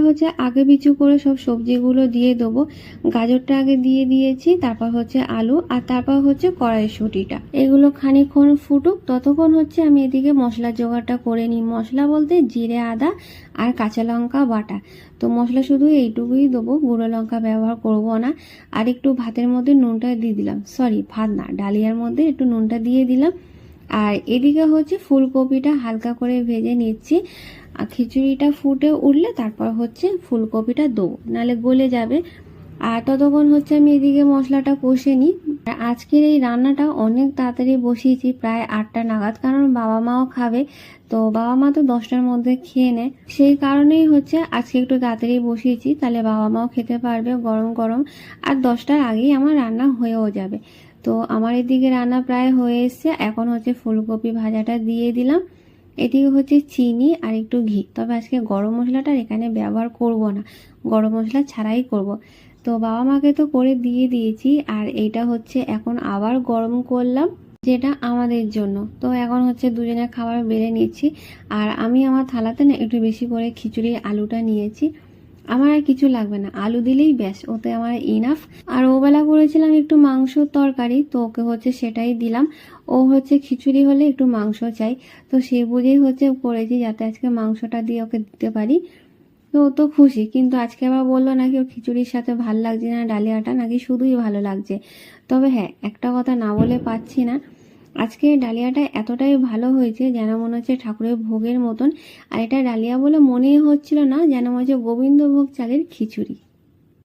হচ্ছে আগে পিছু করে সব সবজিগুলো দিয়ে দেবো। গাজরটা আগে দিয়ে দিয়েছি, তারপর হচ্ছে আলু, আর তারপর হচ্ছে কড়াইশুঁটিটা। এগুলো খানিকক্ষণ ফুটুক, ততক্ষণ হচ্ছে আমি এদিকে মশলার জোগাড়টা করে নিই। মশলা বলতে জিরে, আদা আর কাঁচা লঙ্কা বাটা। তো মশলা শুধু এইটুকুই দেবো, গুঁড়ো লঙ্কা ব্যবহার করব না। আর একটু ভাতের মধ্যে নুনটা দিয়ে দিলাম, সরি ভাত না, ডালিয়ার মধ্যে একটু নুনটা দিয়ে দিলাম। আর এদিকে হচ্ছে ফুলকপিটা হালকা করে ভেজে নিচ্ছি। আর খিচুড়িটা ফুটে উঠলে তারপর হচ্ছে ফুলকপিটা দেবো, নাহলে গলে যাবে। আর ততক্ষণ হচ্ছে আমি এদিকে মশলাটা কষে নিই। আজকের এই রান্নাটা অনেক তাড়াতাড়ি বসিয়েছি, প্রায় 8টা নাগাদ, কারণ বাবা মাও খাবে। তো বাবা মা তো 10টার মধ্যে খেয়ে নেয়, সেই কারণেই হচ্ছে আজকে একটু তাড়াতাড়ি বসিয়েছি, তাহলে বাবা মাও খেতে পারবে গরম গরম। আর 10টার আগেই আমার রান্না হয়েও যাবে। তো আমার এদিকে রান্না প্রায় হয়ে এসছে। এখন হচ্ছে ফুলকপি ভাজাটা দিয়ে দিলাম। এদিকে হচ্ছে চিনি আর একটু ঘি, তবে আজকে গরম মশলাটা এখানে ব্যবহার করব না, গরম মশলা ছাড়াই করব। তো বাবা মাকে তো করে দিয়ে দিয়েছি, আর এইটা হচ্ছে এখন আবার গরম করলাম, যেটা আমাদের জন্য। তো এখন হচ্ছে দুজনের খাবার বেড়ে নিচ্ছি। আর আমি আমার থালাতে না একটু বেশি করে খিচুড়ির আলুটা নিয়েছি। আমার আর কিছু লাগবে না, আলু দিলেই ব্যাস, ওতে আমার ইনাফ। আর ওবেলা করেছিলাম একটু মাংসর তরকারি, তো ওকে হচ্ছে সেটাই দিলাম। ও হচ্ছে খিচুড়ি হলে একটু মাংস চাই, তো সে বুঝেই হচ্ছে করেছি যাতে আজকে মাংসটা দিয়ে ওকে দিতে পারি। তো ও তো খুশি, কিন্তু আজকে আবার বললো নাকি ওর খিচুড়ির সাথে ভাল লাগছে না, ডালিয়াটা নাকি শুধুই ভালো লাগছে। তবে হ্যাঁ, একটা কথা না বলে পাচ্ছি না, আজকে ডালিয়াটা এতটাই ভালো হয়েছে যেন মনে হচ্ছে ঠাকুরের ভোগের মতন। আর এটা ডালিয়া বলে মনেই হচ্ছিল না, যেন মনে হচ্ছে গোবিন্দভোগ চালের খিচুড়ি।